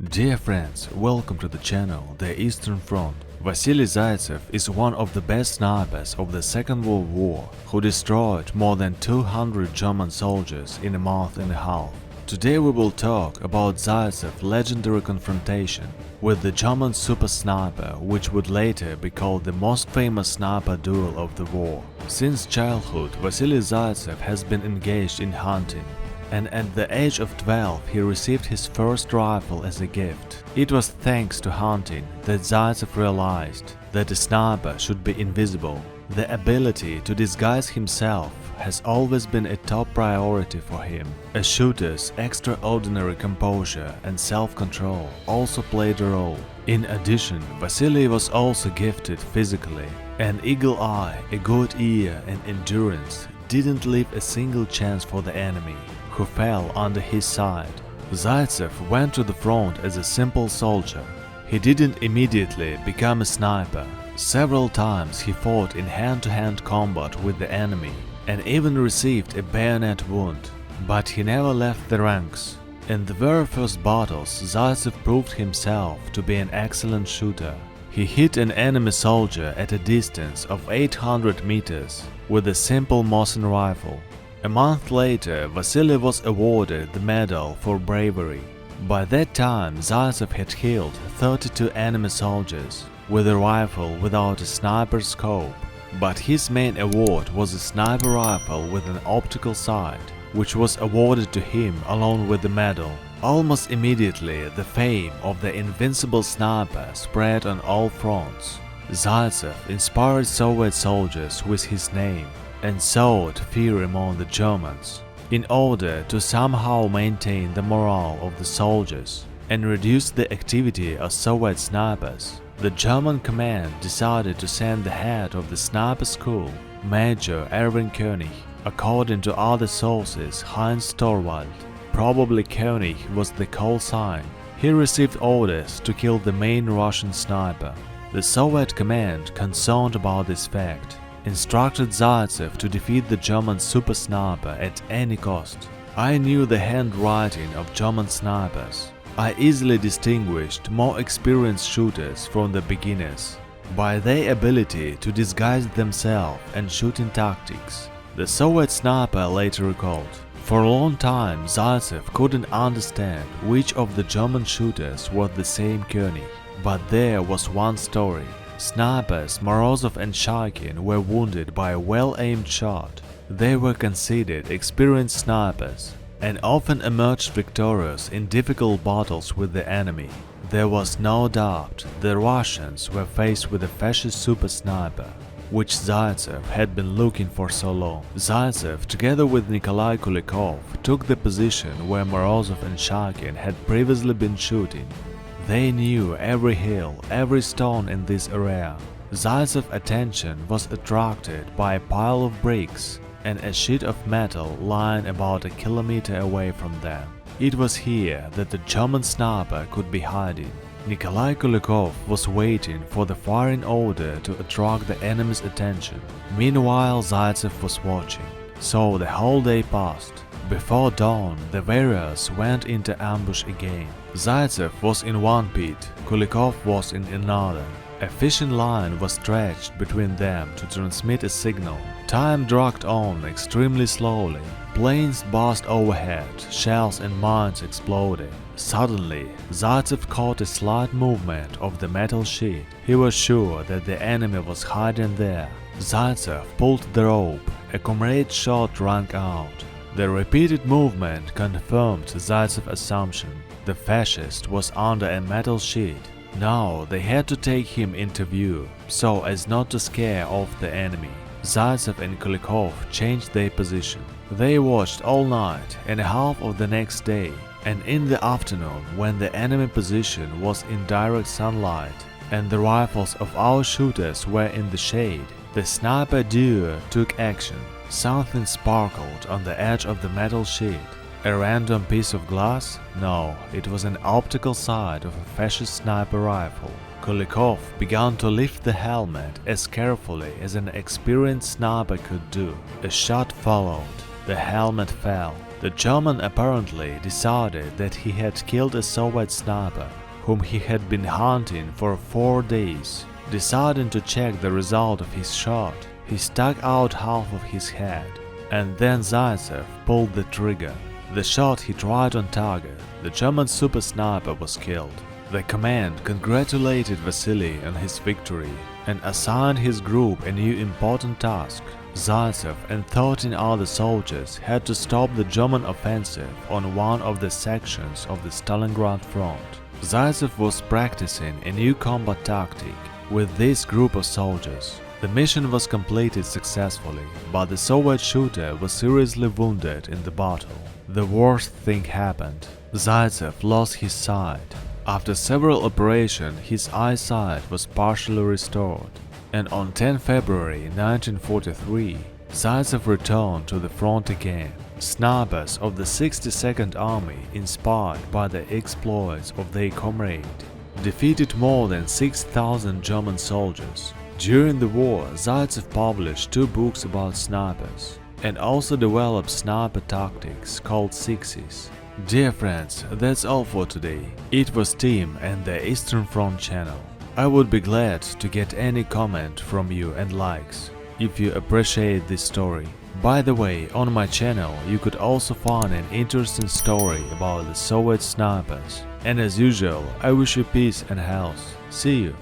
Dear friends, welcome to the channel The Eastern Front. Vasily Zaytsev is one of the best snipers of the Second World War, who destroyed more than 200 German soldiers in a month and a half. Today we will talk about Zaytsev's legendary confrontation with the German super sniper, which would later be called the most famous sniper duel of the war. Since childhood, Vasily Zaitsev has been engaged in hunting, and at the age of 12 he received his first rifle as a gift. It was thanks to hunting that Zaitsev realized that a sniper should be invisible. The ability to disguise himself has always been a top priority for him. A shooter's extraordinary composure and self-control also played a role. In addition, Vasily was also gifted physically. An eagle eye, a good ear and endurance didn't leave a single chance for the enemy, who fell under his side. Zaitsev went to the front as a simple soldier. He didn't immediately become a sniper. Several times he fought in hand-to-hand combat with the enemy and even received a bayonet wound. But he never left the ranks. In the very first battles, Zaitsev proved himself to be an excellent shooter. He hit an enemy soldier at a distance of 800 meters with a simple Mosin rifle. A month later, Vasily was awarded the Medal for Bravery. By that time, Zaitsev had killed 32 enemy soldiers with a rifle without a sniper's scope. But his main award was a sniper rifle with an optical sight, which was awarded to him along with the medal. Almost immediately, the fame of the invincible sniper spread on all fronts. Zaitsev inspired Soviet soldiers with his name and sowed fear among the Germans. In order to somehow maintain the morale of the soldiers and reduce the activity of Soviet snipers, the German command decided to send the head of the sniper school, Major Erwin König, according to other sources Heinz Torwald. Probably König was the call sign. He received orders to kill the main Russian sniper. The Soviet command, concerned about this fact, instructed Zaitsev to defeat the German super sniper at any cost. I knew the handwriting of German snipers. I easily distinguished more experienced shooters from the beginners by their ability to disguise themselves and shooting tactics. The Soviet sniper later recalled, "For a long time Zaitsev couldn't understand which of the German shooters was the same König. But there was one story. Snipers Morozov and Shaikin were wounded by a well-aimed shot. They were considered experienced snipers and often emerged victorious in difficult battles with the enemy. There was no doubt the Russians were faced with a fascist super sniper, which Zaitsev had been looking for so long." Zaitsev, together with Nikolai Kulikov, took the position where Morozov and Shaikin had previously been shooting. They knew every hill, every stone in this area. Zaitsev's attention was attracted by a pile of bricks and a sheet of metal lying about a kilometer away from them. It was here that the German sniper could be hiding. Nikolai Kulikov was waiting for the firing order to attract the enemy's attention. Meanwhile, Zaitsev was watching. So the whole day passed. Before dawn, the warriors went into ambush again. Zaitsev was in one pit, Kulikov was in another. A fishing line was stretched between them to transmit a signal. Time dragged on extremely slowly. Planes buzzed overhead, shells and mines exploded. Suddenly, Zaitsev caught a slight movement of the metal sheet. He was sure that the enemy was hiding there. Zaitsev pulled the rope. A comrade's shot rang out. The repeated movement confirmed Zaitsev's assumption. The fascist was under a metal sheet. Now they had to take him into view, so as not to scare off the enemy. Zaitsev and Kulikov changed their position. They watched all night and half of the next day, and in the afternoon, when the enemy position was in direct sunlight and the rifles of our shooters were in the shade, the sniper duo took action. Something sparkled on the edge of the metal sheet. A random piece of glass? No, it was an optical sight of a fascist sniper rifle. Kulikov began to lift the helmet as carefully as an experienced sniper could do. A shot followed. The helmet fell. The German apparently decided that he had killed a Soviet sniper whom he had been hunting for 4 days. Deciding to check the result of his shot, he stuck out half of his head, and then Zaitsev pulled the trigger. The shot hit right on target. The German super sniper was killed. The command congratulated Vasily on his victory and assigned his group a new important task. Zaitsev and 13 other soldiers had to stop the German offensive on one of the sections of the Stalingrad front. Zaitsev was practicing a new combat tactic with this group of soldiers. The mission was completed successfully, but the Soviet shooter was seriously wounded in the battle. The worst thing happened. Zaitsev lost his sight. After several operations, his eyesight was partially restored, and on 10 February 1943, Zaitsev returned to the front again. Snipers of the 62nd Army, inspired by the exploits of their comrade, defeated more than 6,000 German soldiers. During the war, Zaitsev published 2 books about snipers and also developed sniper tactics called Sixes. Dear friends, that's all for today. It was Tim and the Eastern Front channel. I would be glad to get any comment from you and likes if you appreciate this story. By the way, on my channel you could also find an interesting story about the Soviet snipers. And as usual, I wish you peace and health. See you!